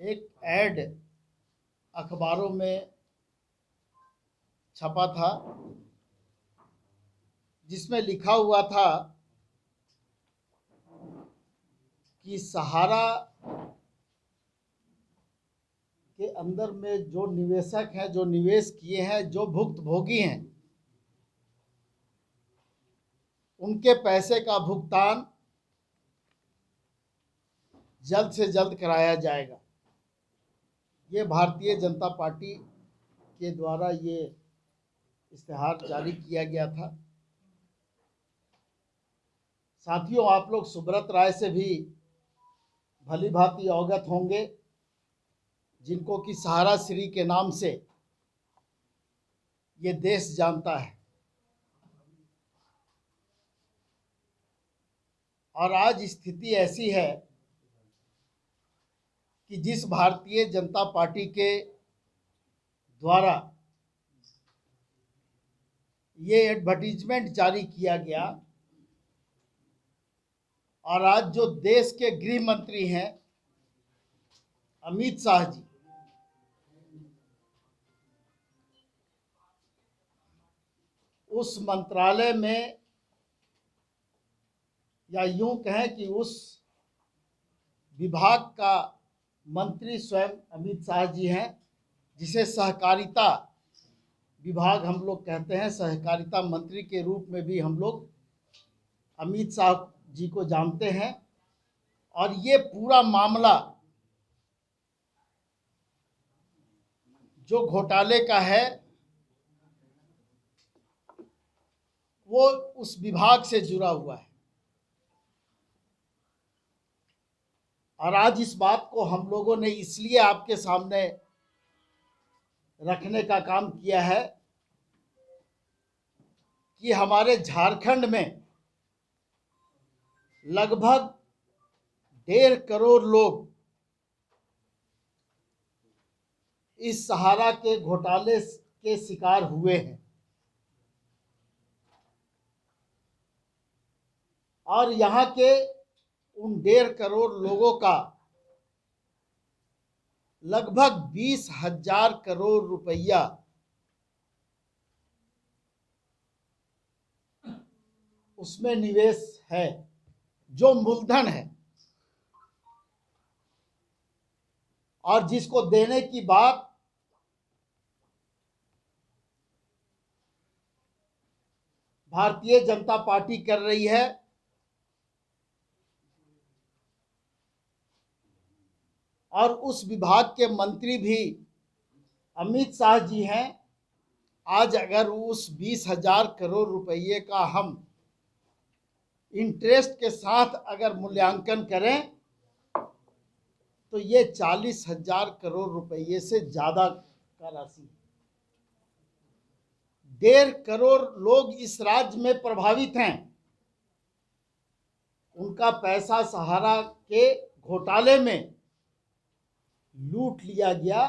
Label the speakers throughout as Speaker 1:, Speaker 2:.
Speaker 1: एक ऐड अखबारों में छपा था जिसमें लिखा हुआ था कि सहारा के अंदर में जो निवेशक हैं, जो निवेश किए हैं, जो भुक्तभोगी हैं, उनके पैसे का भुगतान जल्द से जल्द कराया जाएगा। ये भारतीय जनता पार्टी के द्वारा ये इश्तेहार जारी किया गया था। साथियों, आप लोग सुब्रत राय से भी भली भांति अवगत होंगे, जिनको कि सहारा श्री के नाम से ये देश जानता है। और आज स्थिति ऐसी है कि जिस भारतीय जनता पार्टी के द्वारा ये एडवर्टीजमेंट जारी किया गया और आज जो देश के गृह मंत्री हैं अमित शाह जी, उस मंत्रालय में, या यूं कहें कि उस विभाग का मंत्री स्वयं अमित शाह जी हैं, जिसे सहकारिता विभाग हम लोग कहते हैं। सहकारिता मंत्री के रूप में भी हम लोग अमित शाह जी को जानते हैं। और ये पूरा मामला जो घोटाले का है वो उस विभाग से जुड़ा हुआ है। और आज इस बात को हम लोगों ने इसलिए आपके सामने रखने का काम किया है कि हमारे झारखंड में लगभग 1.5 करोड़ लोग इस सहारा के घोटाले के शिकार हुए हैं। और यहाँ के उन 1.5 करोड़ लोगों का लगभग 20,000 करोड़ रुपया उसमें निवेश है, जो मूलधन है, और जिसको देने की बात भारतीय जनता पार्टी कर रही है। और उस विभाग के मंत्री भी अमित शाह जी हैं। आज अगर उस 20,000 करोड़ रुपये का हम इंटरेस्ट के साथ अगर मूल्यांकन करें तो ये 40,000 करोड़ रुपये से ज़्यादा का राशि। 1.5 करोड़ लोग इस राज्य में प्रभावित हैं। उनका पैसा सहारा के घोटाले में लूट लिया गया,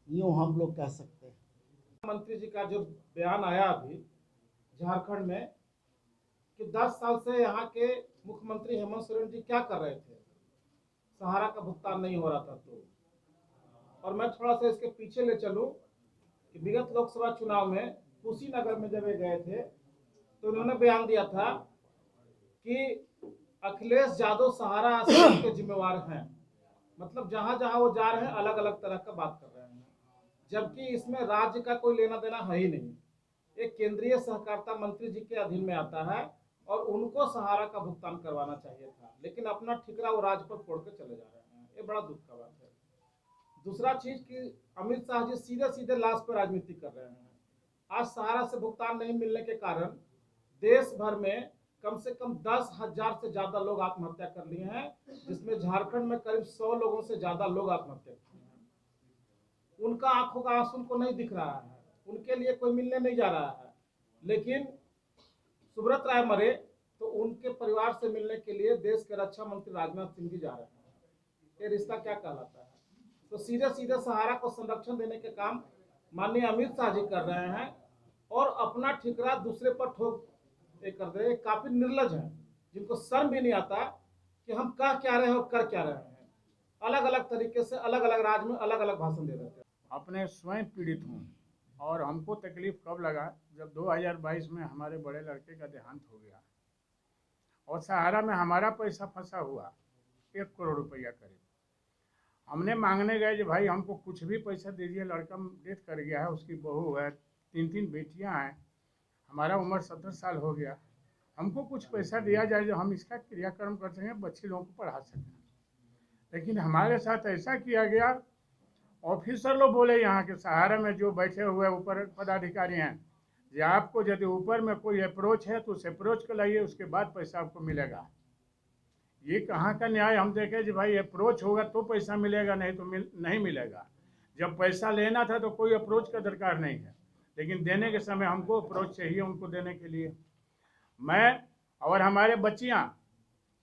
Speaker 1: यूं हम लोग कह सकते हैं।
Speaker 2: मंत्री जी का जो बयान आया अभी झारखंड में कि 10 साल से यहाँ के मुख्यमंत्री हेमंत सोरेन जी क्या कर रहे थे, सहारा का भुगतान नहीं हो रहा था। तो और मैं थोड़ा सा इसके पीछे ले चलूं कि विगत लोकसभा चुनाव में कुशीनगर में जब वे गए थे तो उन्होंने बयान दिया था कि अखिलेश यादव सहारा आश्रम के जिम्मेवार हैं। मतलब जहां जहां वो जा रहे हैं अलग अलग तरह का बात कर रहे हैं, जबकि इसमें राज्य का कोई लेना देना है ही नहीं। एक केंद्रीय सहकारिता मंत्री जी के अधीन में आता है और उनको सहारा का भुगतान करवाना चाहिए था, लेकिन अपना ठिकरा वो राज्य पर फोड़ के चले जा रहे हैं। ये बड़ा दुख का बात है। दूसरा चीज कि अमित शाह जी सीधे सीधे लाश पर राजनीति कर रहे हैं। आज सहारा से भुगतान नहीं मिलने के कारण देश भर में कम से कम 10,000 से ज्यादा लोग आत्महत्या कर लिए हैं, जिसमें झारखंड में करीब 100 लोगों से ज्यादा लोग आत्महत्या किए हैं। उनका आंखों का आंसू उनको नहीं दिख रहा है, उनके लिए कोई मिलने नहीं जा रहा है। लेकिन सुब्रत राय मरे तो उनके परिवार से मिलने के लिए देश के रक्षा मंत्री राजनाथ सिंह जी जा रहे हैं। ये रिश्ता क्या कहलाता है? तो सीधे सीधे सहारा को संरक्षण देने के काम माननीय अमित शाह जी कर रहे हैं और अपना ठिकरा दूसरे पर ठोक कर दे। काफी निर्लज हैं, जिनको शर्म भी नहीं आता कि हम कह क्या रहे हैं और कर क्या रहे हैं। अलग अलग तरीके से अलग अलग राज्य में अलग अलग भाषण दे रहे थे।
Speaker 3: अपने स्वयं पीड़ित हूँ और हमको तकलीफ कब लगा जब 2022 में हमारे बड़े लड़के का देहांत हो गया और सहारा में हमारा पैसा फंसा हुआ 1 करोड़ रुपया करीब। हमने मांगने गए कि भाई हमको कुछ भी पैसा दीजिए, लड़का डेथ कर गया है, उसकी बहू है, 3 बेटियां हैं, हमारा उम्र 70 साल हो गया, हमको कुछ पैसा दिया जाए जो हम इसका क्रियाक्रम कर सकें, बच्चे लोगों को पढ़ा सकें। लेकिन हमारे साथ ऐसा किया गया। ऑफिसर लोग बोले यहाँ के सहारा में जो बैठे हुए ऊपर पदाधिकारी हैं कि आपको यदि ऊपर में कोई अप्रोच है तो उस अप्रोच को लाइए, उसके बाद पैसा आपको मिलेगा। ये कहाँ का न्याय हम देखें कि भाई अप्रोच होगा तो पैसा मिलेगा, नहीं तो नहीं मिलेगा। जब पैसा लेना था तो कोई अप्रोच का दरकार नहीं है, लेकिन देने के समय हमको अप्रोच चाहिए उनको देने के लिए। मैं और हमारे बच्चियाँ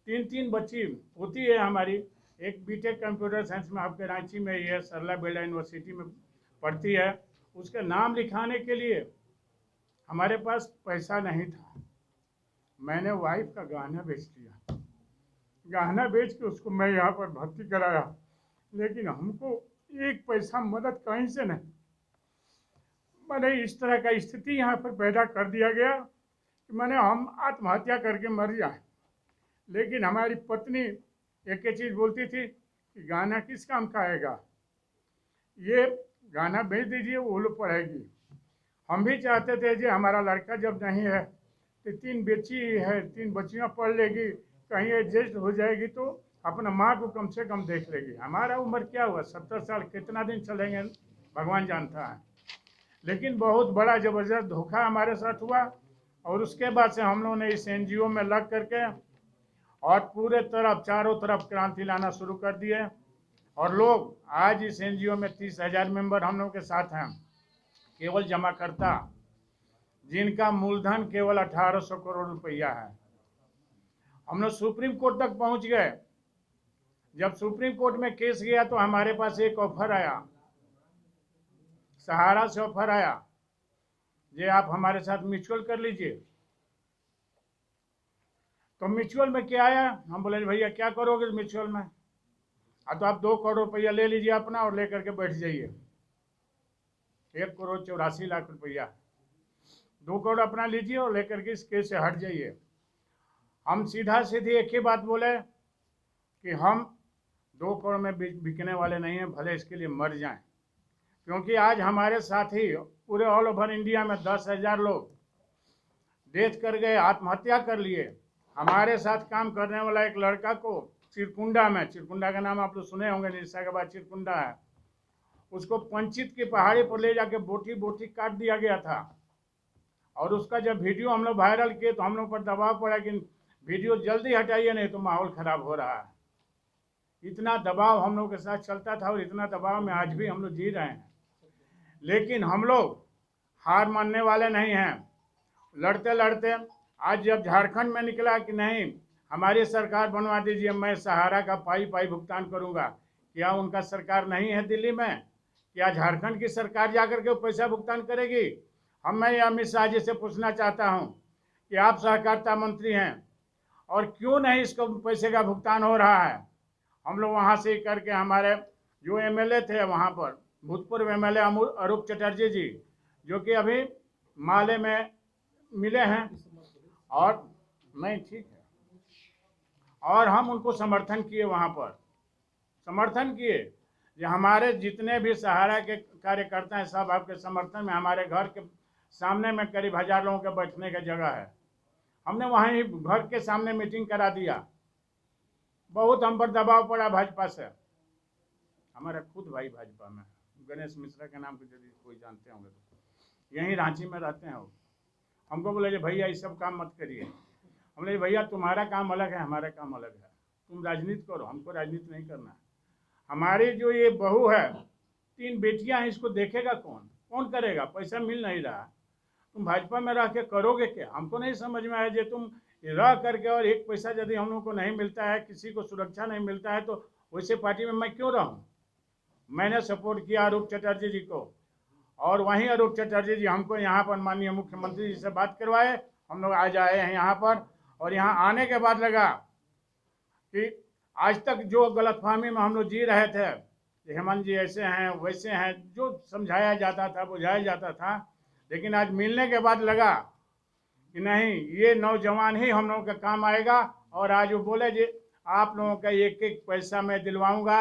Speaker 3: 3 बच्ची होती है हमारी, एक बीटेक कंप्यूटर साइंस में आपके रांची में ही है, सरला बेला यूनिवर्सिटी में पढ़ती है, उसके नाम लिखाने के लिए हमारे पास पैसा नहीं था। मैंने वाइफ का गहना बेच दिया, गहना बेच के उसको मैं यहाँ पर भर्ती कराया, लेकिन हमको एक पैसा मदद कहीं से नहीं। मैंने इस तरह का स्थिति यहाँ पर पैदा कर दिया गया कि मैंने हम आत्महत्या करके मर जाए। लेकिन हमारी पत्नी एक ही चीज़ बोलती थी कि गाना किस काम का आएगा, ये गाना भेज दीजिए, वो लोग पढ़ेगी। हम भी चाहते थे कि हमारा लड़का जब नहीं है तो 3 बच्ची है, 3 बच्चियाँ पढ़ लेगी, कहीं एडजस्ट हो जाएगी तो अपना माँ को कम से कम देख लेगी। हमारा उम्र क्या हुआ, 70 साल, कितना दिन चलेंगे भगवान जानता है। लेकिन बहुत बड़ा ज़बरदस्त धोखा हमारे साथ हुआ और उसके बाद से हम लोगों ने इस NGO में लग करके और पूरे तरफ चारों तरफ क्रांति लाना शुरू कर दिए। और लोग आज इस NGO में 30,000 मेंबर हम लोग के साथ हैं, केवल जमाकर्ता जिनका मूलधन केवल 1800 करोड़ रुपया है। हम लोग सुप्रीम कोर्ट तक पहुंच गए। जब सुप्रीम कोर्ट में केस गया तो हमारे पास एक ऑफर आया, सहारा से ऑफर आया, जे आप हमारे साथ म्यूचुअल कर लीजिए। तो म्यूचुअल में क्या आया, हम बोले भैया क्या करोगे म्यूचुअल में, तो आप 2 करोड़ रुपया ले लीजिए अपना और लेकर के बैठ जाइए। 1,84,00,000 रुपया, 2 करोड़ अपना लीजिए और लेकर के इस केस से हट जाइए। हम सीधा सीधी एक ही बात बोले कि हम 2 करोड़ में बिकने वाले नहीं हैं, भले इसके लिए मर जाएं। क्योंकि आज हमारे साथी पूरे ऑल ओवर इंडिया में 10,000 लोग डेथ कर गए, आत्महत्या कर लिए। हमारे साथ काम करने वाला एक लड़का को चिरकुंडा में, चिरकुंडा का नाम आप लोग सुने होंगे, निरसा के बाद चिरकुंडा है, उसको पंचित की पहाड़ी पर ले जाके बोटी बोटी काट दिया गया था। और उसका जब वीडियो हम लोग वायरल किए तो हम लोग पर दबाव पड़ा कि वीडियो जल्दी हटाइए नहीं तो माहौल खराब हो रहा है। इतना दबाव हम लोग के साथ चलता था और इतना दबाव में आज भी हम लोग जी रहे हैं। लेकिन हम लोग हार मानने वाले नहीं हैं। लड़ते लड़ते आज जब झारखंड में निकला कि नहीं हमारी सरकार बनवा दीजिए, मैं सहारा का पाई भुगतान करूंगा, क्या उनका सरकार नहीं है दिल्ली में? क्या झारखंड की सरकार जाकर के पैसा भुगतान करेगी? मैं अमित शाह जी से पूछना चाहता हूं कि आप सहकारिता मंत्री हैं और क्यों नहीं इसको पैसे का भुगतान हो रहा है? हम लोग वहाँ से करके हमारे जो MLA थे वहाँ पर, भूतपूर्व MLA अरूप चटर्जी जी, जो कि अभी माले में मिले हैं और नहीं ठीक है, और हम उनको समर्थन किए, वहाँ पर समर्थन किए। जो हमारे जितने भी सहारा के कार्यकर्ता हैं सब आपके समर्थन में, हमारे घर के सामने में करीब 1000 लोगों के बैठने की जगह है, हमने वहीं घर के सामने मीटिंग करा दिया। बहुत हम पर दबाव पड़ा भाजपा से, हमारा खुद भाई भाजपा में गणेश मिश्रा के नाम को यदि कोई जानते होंगे तो यहीं रांची में रहते हैं वो, हमको बोले भैया ये सब काम मत करिए। हमने भैया तुम्हारा काम अलग है, हमारा काम अलग है, तुम राजनीति करो, हमको राजनीति नहीं करना। हमारी जो ये बहू है, 3 बेटियां हैं, इसको देखेगा कौन, कौन करेगा? पैसा मिल नहीं रहा, तुम भाजपा में रह के करोगे क्या? हमको नहीं समझ में आया। जो तुम रह करके और एक पैसा यदि हम लोग को नहीं मिलता है, किसी को सुरक्षा नहीं मिलता है, तो वैसे पार्टी में मैं क्यों रहूं? मैंने सपोर्ट किया अरूप चटर्जी जी को, और वहीं अरूप चटर्जी जी हमको यहाँ पर माननीय मुख्यमंत्री जी से बात करवाए। हम लोग आज आए हैं यहाँ पर, और यहाँ आने के बाद लगा कि आज तक जो गलतफहमी में हम लोग जी रहे थे कि हेमंत जी ऐसे हैं वैसे हैं, जो समझाया जाता था बुझाया जाता था, लेकिन आज मिलने के बाद लगा कि नहीं, ये नौजवान ही हम लोगों का काम आएगा। और आज वो बोले जी आप लोगों का एक एक पैसा मैं दिलवाऊंगा,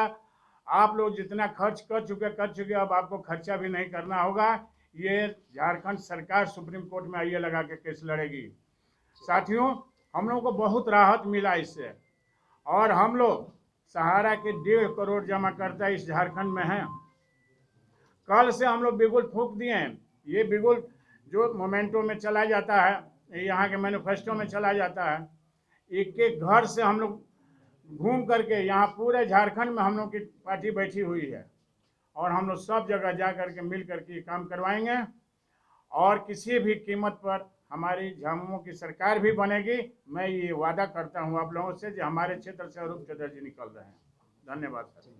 Speaker 3: आप लोग जितना खर्च कर चुके, अब आपको खर्चा भी नहीं करना होगा। ये झारखंड सरकार सुप्रीम कोर्ट में आइए लगा के केस लड़ेगी। साथियों, हम लोगों को बहुत राहत मिला इससे, और हम लोग सहारा के 1.5 करोड़ जमाकर्ता इस झारखंड में हैं। कल से हम लोग बिगुल फूंक दिए हैं। ये बिगुल जो मोमेंटो में चला जाता है, यहाँ के मैनिफेस्टो में चला जाता है, एक एक घर से हम लोग घूम करके यहाँ पूरे झारखंड में हम लोग की पार्टी बैठी हुई है, और हम लोग सब जगह जा करके मिल करके काम करवाएंगे। और किसी भी कीमत पर हमारी झामुमो की सरकार भी बनेगी। मैं ये वादा करता हूँ आप लोगों से, जो हमारे क्षेत्र से अरूप चौधरी जी निकल रहे हैं। धन्यवाद सर।